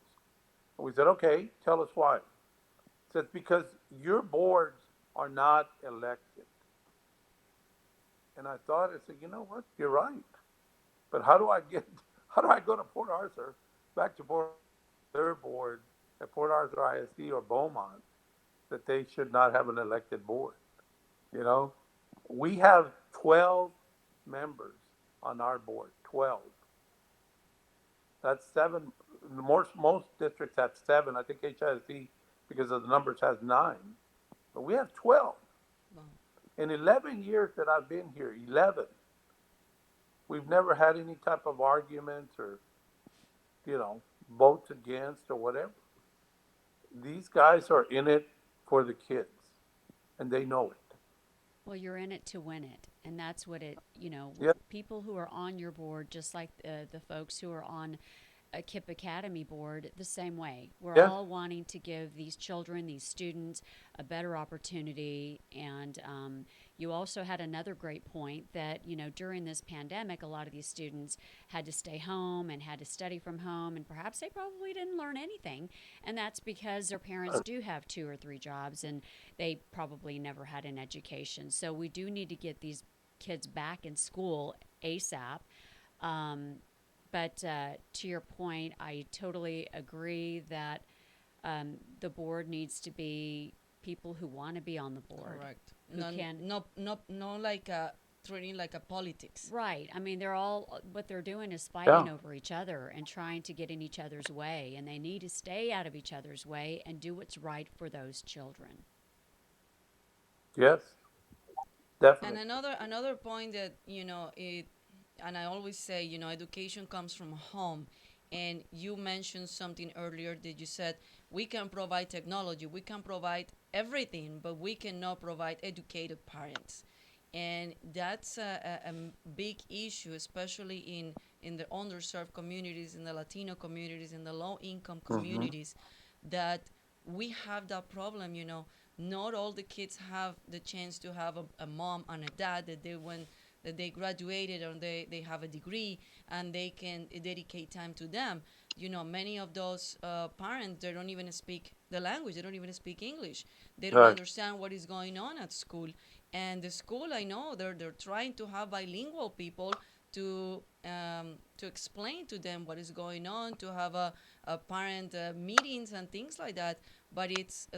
And we said, "Okay, tell us why." He says, "Because your boards are not elected." And I thought, I said, you know what? You're right. But how do I go to Port Arthur, back to Port their board at Port Arthur ISD or Beaumont that they should not have an elected board? You know, we have 12 members on our board, 12. That's seven. Most districts have seven. I think HISD, because of the numbers, has nine. But we have 12. Wow. In 11 years that I've been here, 11, we've never had any type of arguments or, votes against or whatever. These guys are in it for the kids, and they know it. Well, you're in it to win it. And that's what Yeah, people who are on your board, just like the folks who are on a KIP Academy board, the same way. We're yes, all wanting to give these children, these students, a better opportunity. And you also had another great point that, during this pandemic, a lot of these students had to stay home and had to study from home. And perhaps they probably didn't learn anything. And that's because their parents do have two or three jobs and they probably never had an education. So we do need to get these kids back in school ASAP. Um, but to your point, I totally agree that the board needs to be people who want to be on the board, Correct. who No, can. no, like a treating like a politics. Right. I mean, they're all, what they're doing is yeah, fighting over each other and trying to get in each other's way. And they need to stay out of each other's way and do what's right for those children. yes, And definitely. another point that it, and I always say, education comes from home. And you mentioned something earlier that you said we can provide technology, we can provide everything, but we cannot provide educated parents. And that's a big issue, especially in the underserved communities, in the Latino communities, in the low income Hmm. communities, that we have that problem. Not all the kids have the chance to have a mom and a dad that they graduated or they have a degree and they can dedicate time to them. Many of those parents, they don't even speak the language, they don't even speak English, they don't Right. understand what is going on at school. And the school, I know they're trying to have bilingual people to explain to them what is going on, to have a parent meetings and things like that. But it's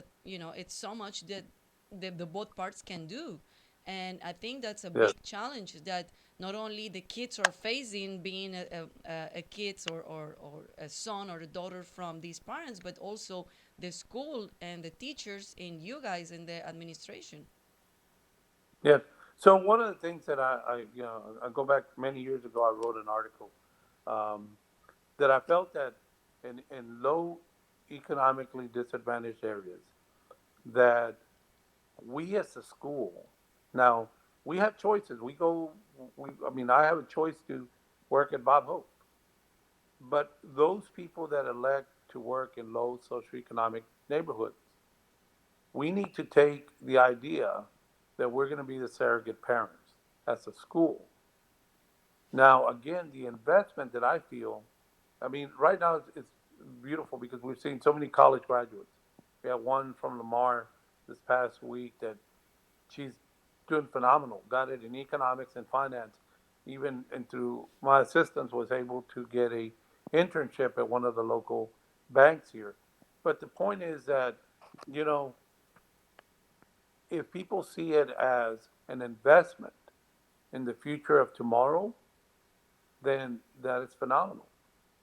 so much that the both parts can do. And I think that's a Yes, big challenge that not only the kids are facing being a kids or a son or a daughter from these parents, but also the school and the teachers and you guys in the administration. yes. So one of the things that I go back many years ago, I wrote an article um, that I felt that in low economically disadvantaged areas, that we as a school, now we have choices. I mean, I have a choice to work at Bob Hope, but those people that elect to work in low socioeconomic neighborhoods, we need to take the idea that we're going to be the surrogate parents as a school. Now, again, the investment that I feel, I mean, right now it's beautiful because we've seen so many college graduates. We had one from Lamar this past week that she's doing phenomenal. Got it in economics and finance. Even and through my assistance was able to get a internship at one of the local banks here. But the point is that, you know, if people see it as an investment in the future of tomorrow, then that is phenomenal.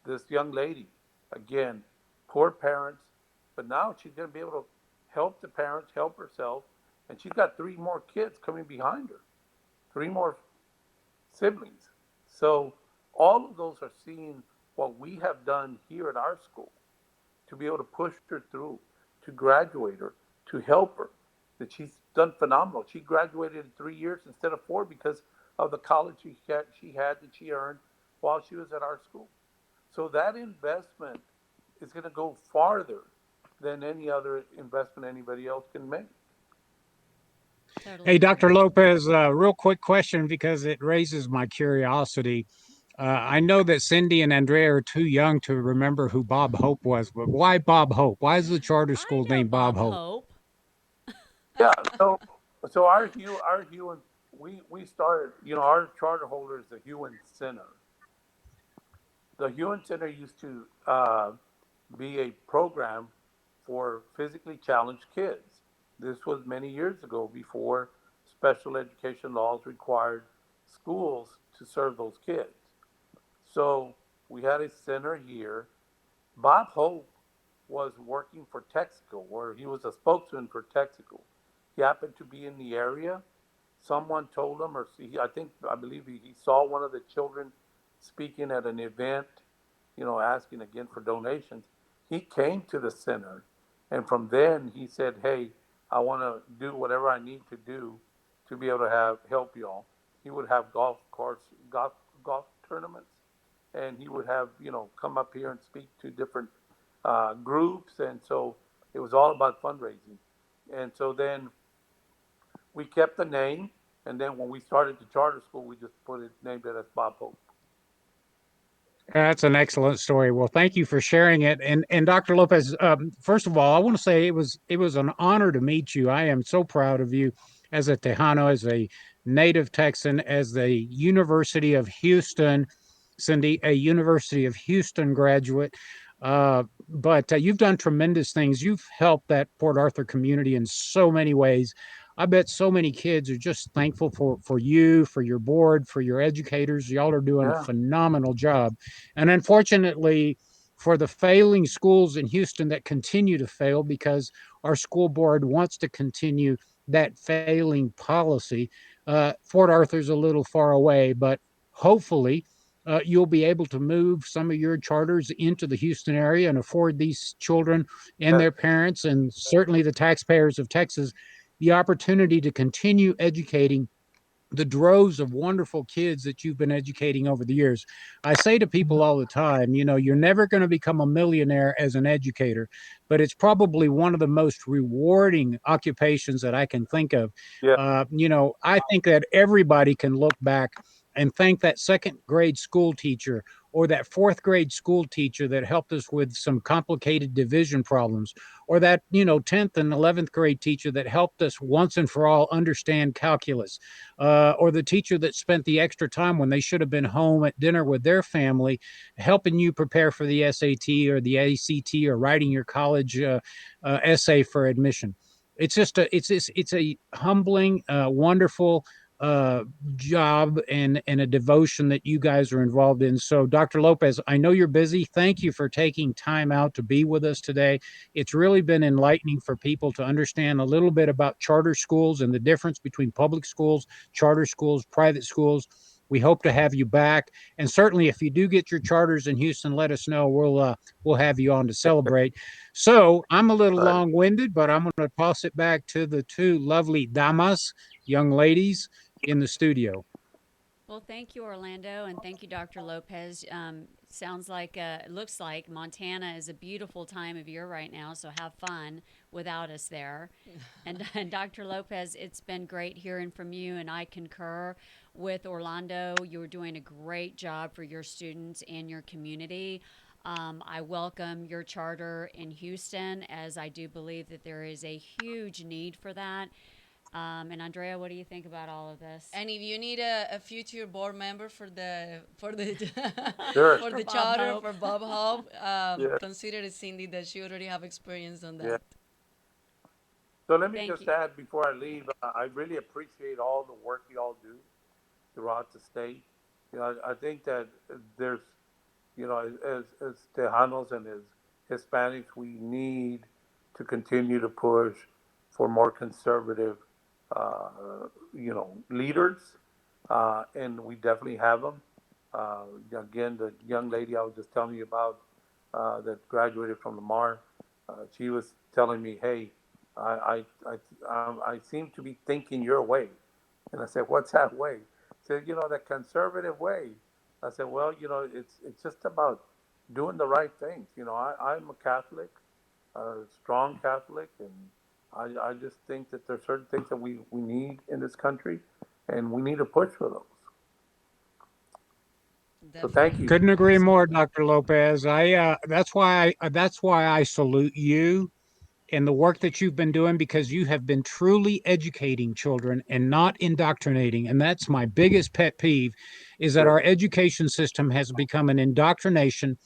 This young lady, again, poor parents, but now she's going to be able to help the parents, help herself, and she's got three more kids coming behind her, three more siblings. So all of those are seeing what we have done here at our school to be able to push her through, to graduate her, to help her. That she's done phenomenal. She graduated in 3 years instead of four because of the college she had that she earned while she was at our school. So that investment is going to go farther than any other investment anybody else can make. Hey, Totally Dr. agree. Lopez, real quick question because it raises my curiosity. I know that Cindy and Andrea are too young to remember who Bob Hope was, but why Bob Hope? Why is the charter I school know named Bob Bob Hope? Hope. Yeah. So our Hewin, we started. Our charter holder is the Hewin Center. The Hewin Center used to be a program for physically challenged kids. This was many years ago before special education laws required schools to serve those kids. So We had a center here. Bob Hope was working for Texaco, or he was a spokesman for Texaco. He happened to be in the area. Someone told him, or see, I believe he saw one of the children speaking at an event, asking again for donations. He came to the center, and from then he said, "Hey, I want to do whatever I need to do to be able to have help y'all." He would have golf tournaments, and he would have come up here and speak to different groups, and so it was all about fundraising. And so then we kept the name, and then when we started the charter school, we just named it as Bob Hope. That's an excellent story. Well, thank you for sharing it. And Dr. Lopez, first of all, I want to say it was an honor to meet you. I am so proud of you as a Tejano, as a native Texan, as the University of Houston, Cindy, a University of Houston graduate. But you've done tremendous things. You've helped that Port Arthur community in so many ways. I bet so many kids are just thankful for you, for your board, for your educators. Y'all are doing a Yeah, phenomenal job. And unfortunately, for the failing schools in Houston that continue to fail because our school board wants to continue that failing policy, Fort Arthur's a little far away, but hopefully you'll be able to move some of your charters into the Houston area and afford these children and yes, their parents, and certainly the taxpayers of Texas, the opportunity to continue educating the droves of wonderful kids that you've been educating over the years. I say to people all the time, you're never going to become a millionaire as an educator, but it's probably one of the most rewarding occupations that I can think of. yeah, I think that everybody can look back and thank that second grade school teacher or that fourth grade school teacher that helped us with some complicated division problems, or that 10th and 11th grade teacher that helped us once and for all understand calculus, or the teacher that spent the extra time when they should have been home at dinner with their family, helping you prepare for the SAT or the ACT or writing your college essay for admission. It's a humbling, wonderful uh, job and a devotion that you guys are involved in. So, Dr. Lopez, I know you're busy. Thank you for taking time out to be with us today. It's really been enlightening for people to understand a little bit about charter schools and the difference between public schools, charter schools, private schools. We hope to have you back, and certainly, if you do get your charters in Houston, let us know. We'll have you on to celebrate. So I'm a little right. long-winded, but I'm going to toss it back to the two lovely damas, young ladies in the studio. Well, thank you, Orlando, and thank you, Dr. Lopez. Sounds like, it looks like Montana is a beautiful time of year right now, so have fun without us there. And Dr. Lopez, it's been great hearing from you, and I concur with Orlando. You're doing a great job for your students and your community. I welcome your charter in Houston, as I do believe that there is a huge need for that. And Andrea, what do you think about all of this? And if you need a future board member for the Sure. for For the Bob charter Hope. for Bob Hope, Yeah, consider Cindy that she already have experience on yeah. that. So let me Thank just you. add before I leave, I really appreciate all the work y'all do throughout the state. I think that there's, as Tejanos and as Hispanics, we need to continue to push for more conservative, leaders, and we definitely have them. Uh, Again, the young lady I was just telling you about that graduated from Lamar, she was telling me, "Hey, I seem to be thinking your way," and I said, "What's that way?" She said, "The conservative way." I said, "Well, it's just about doing the right things. I'm a Catholic, a strong Catholic, and I just think that there's certain things that we need in this country, and we need to push for those. So thank Definitely, you. Couldn't agree more, absolutely. Dr. Lopez. That's why I salute you and the work that you've been doing, because you have been truly educating children and not indoctrinating. And that's my biggest pet peeve, is that Sure. our education system has become an indoctrination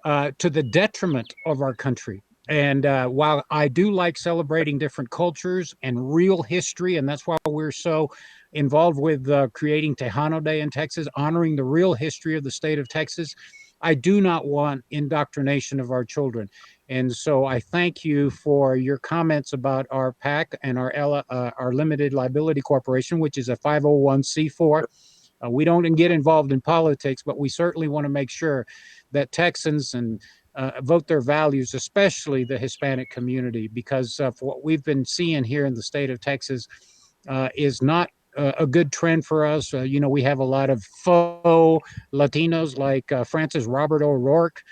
to the detriment of our country. And while I do like celebrating different cultures and real history, and that's why we're so involved with creating Tejano Day in Texas, honoring the real history of the state of Texas, I do not want indoctrination of our children. And so I thank you for your comments about our PAC and our limited liability corporation, which is a 501c4. We don't get involved in politics, but we certainly want to make sure that Texans and vote their values, especially the Hispanic community, because for what we've been seeing here in the state of Texas is not a good trend for us. We have a lot of faux Latinos like Francis Robert O'Rourke,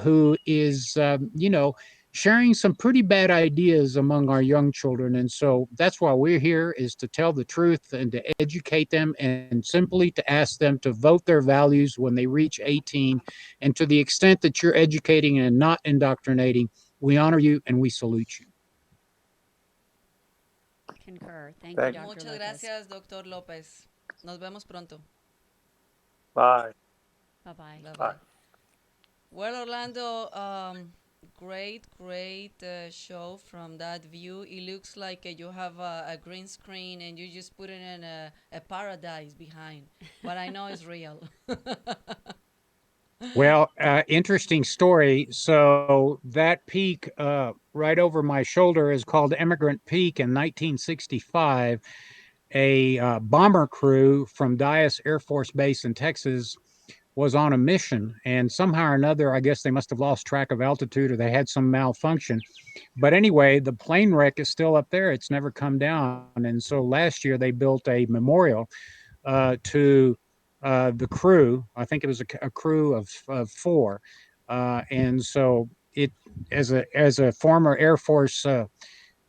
who is, sharing some pretty bad ideas among our young children. And so that's why we're here, is to tell the truth and to educate them, and simply to ask them to vote their values when they reach 18. And to the extent that you're educating and not indoctrinating, we honor you and we salute you. Concur. Thank you, Thank you. Dr. Muchas Lopez. gracias, Doctor López. Nos vemos pronto. Bye. Bye bye. Bye Bye. bye. Well, Orlando, great show from that view. It looks like you have a green screen and you just put it in a paradise behind, but I know it's real. Well, interesting story. So that peak right over my shoulder is called Emigrant Peak. In 1965, a bomber crew from Dyess Air Force Base in Texas was on a mission, and somehow or another, I guess they must have lost track of altitude or they had some malfunction. But anyway, the plane wreck is still up there. It's never come down. And so last year they built a memorial to the crew. I think it was a crew of four. And so it, as a former Air Force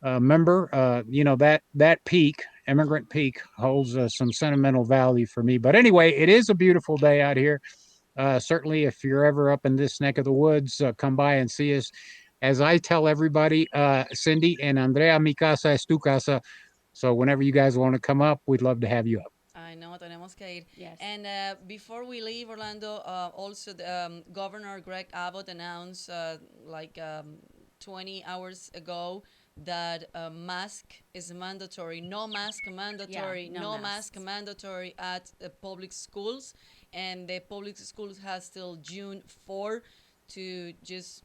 member, that peak, Emigrant Peak, holds some sentimental value for me. But anyway, it is a beautiful day out here. Certainly, if you're ever up in this neck of the woods, come by and see us. As I tell everybody, Cindy and Andrea, mi casa es tu casa. So whenever you guys want to come up, we'd love to have you up. I know, tenemos que ir. Yes. And before we leave, Orlando, also Governor Greg Abbott announced 20 hours ago that mask is mandatory. No mask mandatory. Yeah, no no mask masks. mandatory at the public schools. And the public schools has till June 4 to just,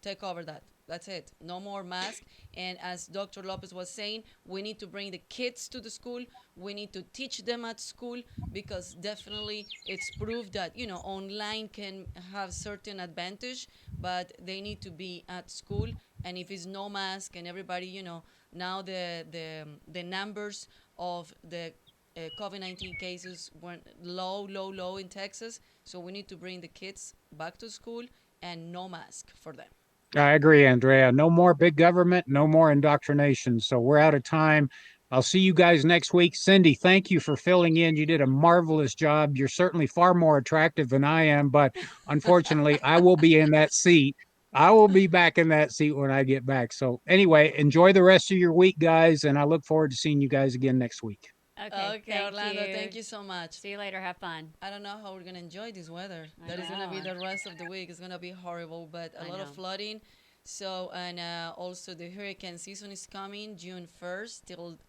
take over that. That's it. No more mask. And as Dr. Lopez was saying, we need to bring the kids to the school. We need to teach them at school, because definitely it's proved that, online can have certain advantage, but they need to be at school. And if it's no mask and everybody, now the numbers of the COVID-19 cases went low in Texas. So we need to bring the kids back to school and no mask for them. I agree, Andrea. No more big government, no more indoctrination. So we're out of time. I'll see you guys next week. Cindy, thank you for filling in. You did a marvelous job. You're certainly far more attractive than I am, but unfortunately, I will be in that seat. I will be back in that seat when I get back. So, anyway, enjoy the rest of your week, guys, and I look forward to seeing you guys again next week. Okay. Okay, Thank Orlando, you. thank you so much. See you later. Have fun. I don't know how we're gonna enjoy this weather. I That is gonna be know. the rest of the week. It's gonna be horrible, but a I lot of know. flooding. So, and also the hurricane season is coming June 1st till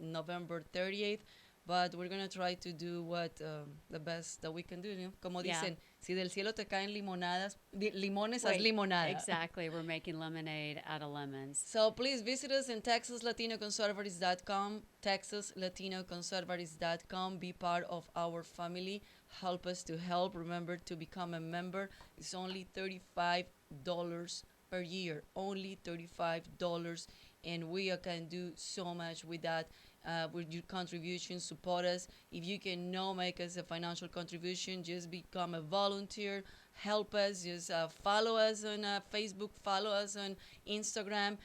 November 30th. But we're gonna try to do what the best that we can do. Como Yeah. dicen, si del cielo te caen limonadas, limones, haz Wait, limonada. exactly. We're making lemonade out of lemons. So please visit us in TexasLatinoConservatives.com, TexasLatinoConservatives.com. Be part of our family. Help us to help. Remember to become a member. It's only $35 per year. Only $35. And we can do so much with that. With your contribution, support us. If you can now make us a financial contribution, just become a volunteer. Help us. Just follow us on Facebook. Follow us on Instagram.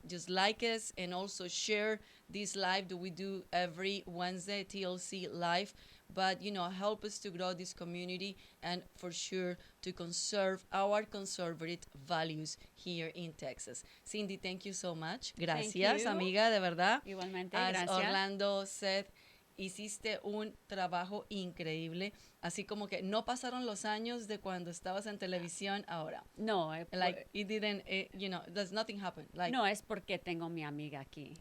Just like us and also share this live that we do every Wednesday, TLC live. But help us to grow this community and for sure to conserve our conservative values here in Texas. Cindy, thank you so much. Gracias, you. amiga, de verdad. Igualmente, As gracias. Orlando said, hiciste un trabajo increíble. Así como que no pasaron los años de cuando estabas en televisión ahora. No, Like it didn't, there's nothing happened. Like no, es porque tengo mi amiga aquí.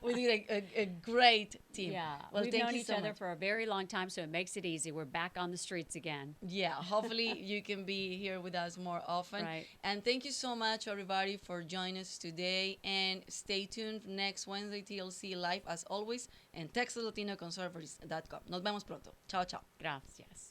we did a great team. Yeah, Well, we've thank known you each so other much. for a very long time, so it makes it easy. We're back on the streets again. Yeah, hopefully you can be here with us more often. Right. And thank you so much, everybody, for joining us today. And stay tuned next Wednesday, TLC Live, as always, and TexasLatinoConservatives.com. Nos vemos pronto. Chao, chao. Gracias.